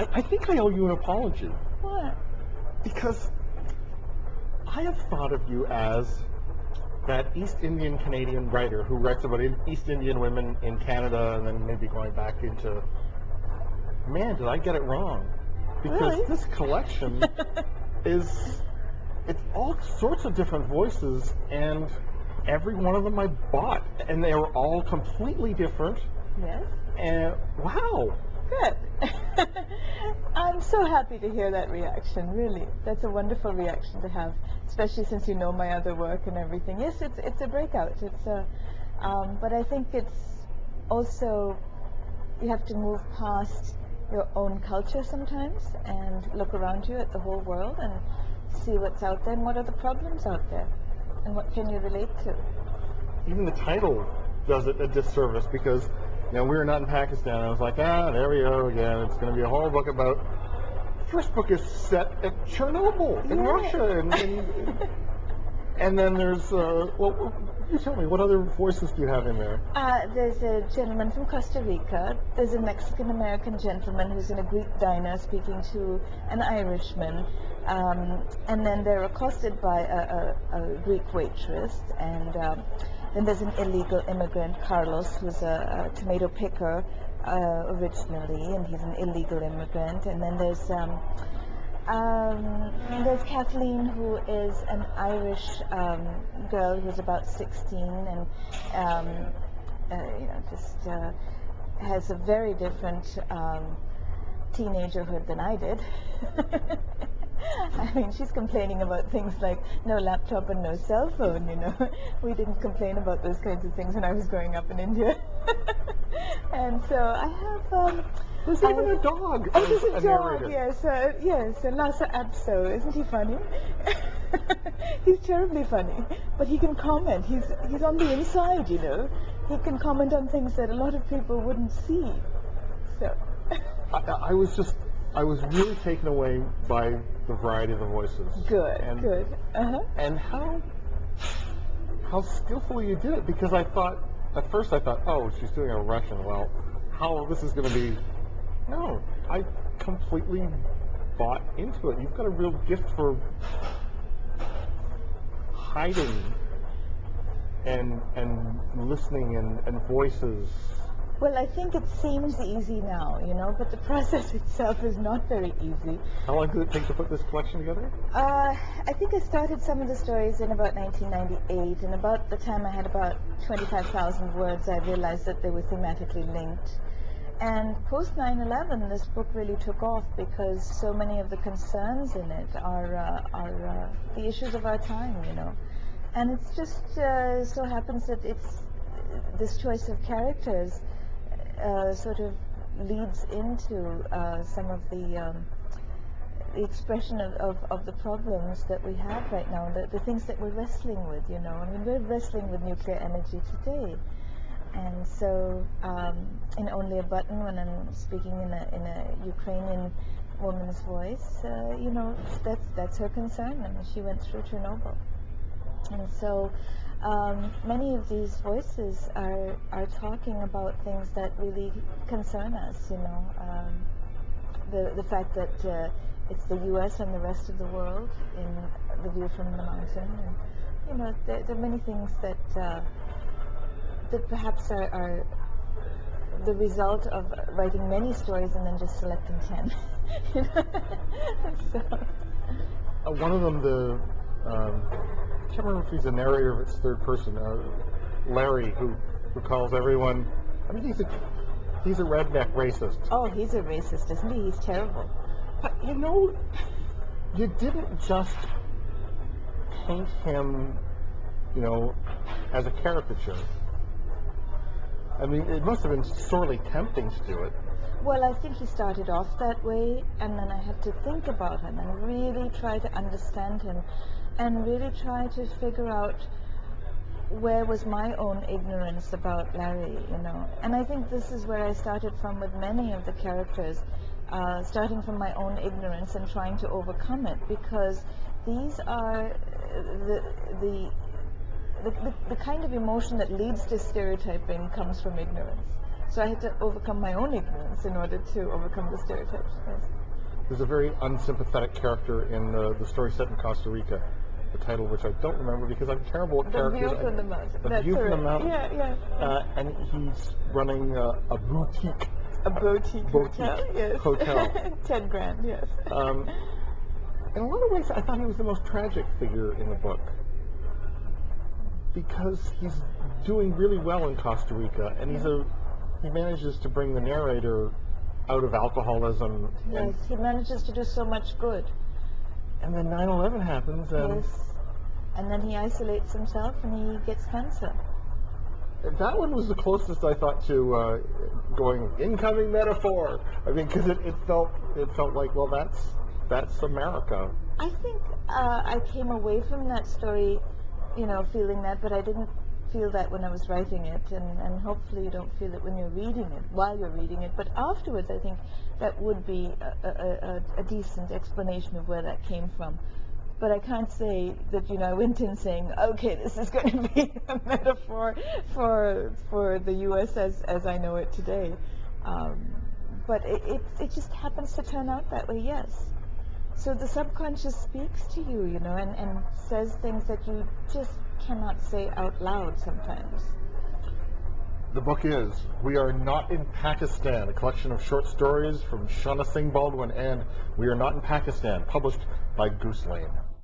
I think I owe you an apology. What? Because I have thought of you as that East Indian Canadian writer who writes about East Indian women in Canada and then maybe going back into... Man, did I get it wrong? Because Really? this collection is... It's all sorts of different voices, and every one of them I bought, and they were all completely different. Yes. And wow. Good. I'm so happy to hear that reaction, really. That's a wonderful reaction to have, especially since you know my other work and everything. Yes, it's a breakout. But I think it's also, you have to move past your own culture sometimes and look around you at the whole world and see what's out there and what are the problems out there and what can you relate to. Even the title does it a disservice because, you know, we were not in Pakistan. I was like, there we go again. It's going to be a whole book about... First book is set at Chernobyl in Russia. And then there's, well, you tell me, what other voices do you have in there? There's a gentleman from Costa Rica. There's a Mexican-American gentleman who's in a Greek diner speaking to an Irishman. And then they're accosted by a Greek waitress. And then there's an illegal immigrant, Carlos, who's a tomato picker originally, and he's an illegal immigrant. And then there's Kathleen, who is an Irish girl who's about 16 and just has a very different teenagerhood than I did. I mean, she's complaining about things like no laptop and no cell phone, you know. We didn't complain about those kinds of things when I was growing up in India. And so I have... There's even a dog. Oh, there's a dog, narrator. yes, Lhasa Apso. Isn't he funny? He's terribly funny, but he can comment. He's on the inside, you know. He can comment on things that a lot of people wouldn't see. So... I was really taken away by the variety of the voices. Good. And how skillfully you did it, because at first I thought, oh, she's doing a Russian. Well, how this is going to be... No, I completely bought into it. You've got a real gift for hiding and listening and voices. Well, I think it seems easy now, you know, but the process itself is not very easy. How long did it take to put this collection together? I think I started some of the stories in about 1998, and about the time I had about 25,000 words, I realized that they were thematically linked. And post 9/11, this book really took off because so many of the concerns in it are the issues of our time, you know. And it's just so happens that it's this choice of characters sort of leads into some of the expression of the problems that we have right now, the things that we're wrestling with, you know. I mean, we're wrestling with nuclear energy today. And so in Only a Button, when I'm speaking in a Ukrainian woman's voice, you know, that's her concern. I mean, she went through Chernobyl. And so many of these voices are talking about things that really concern us, you know. The fact that it's the U.S. and the rest of the world in The View from the Mountain. And, you know, there are many things that perhaps are the result of writing many stories and then just selecting 10. You know? So. One of them, I can't remember if he's a narrator or if it's third person, Larry, who calls everyone, I mean, he's a redneck racist. Oh, he's a racist, isn't he? He's terrible. But, you know, you didn't just paint him, you know, as a caricature. I mean, it must have been sorely tempting to do it. Well, I think he started off that way, and then I had to think about him and really try to understand him and really try to figure out where was my own ignorance about Larry, you know. And I think this is where I started from with many of the characters, starting from my own ignorance and trying to overcome it, because these are the kind of emotion that leads to stereotyping comes from ignorance. So I had to overcome my own ignorance in order to overcome the stereotypes. Yes. There's a very unsympathetic character in the story set in Costa Rica, the title of which I don't remember because I'm terrible at The characters. View from the Mountain. The That's View from the correct. Mountain. Yeah. And he's running a boutique. A boutique hotel, yes. Hotel. 10 grand, yes. In a lot of ways, I thought he was the most tragic figure in the book because he's doing really well in Costa Rica, and he manages to bring the narrator out of alcoholism. Yes, he manages to do so much good. And then 9/11 happens, and Yes. And then he isolates himself and he gets cancer. that one was the closest I thought to going incoming metaphor. I mean, because it felt like, well, that's America. I think I came away from that story, feeling that, but I didn't feel that when I was writing it, and hopefully you don't feel it when you're reading it, while you're reading it. But afterwards, I think that would be a decent explanation of where that came from. But I can't say that, I went in saying, okay, this is going to be a metaphor for the U.S. as I know it today. But it just happens to turn out that way, yes. So the subconscious speaks to you, and says things that you just cannot say out loud sometimes. The book is We Are Not in Pakistan, a collection of short stories from Shauna Singh Baldwin and We Are Not in Pakistan, published by Goose Lane.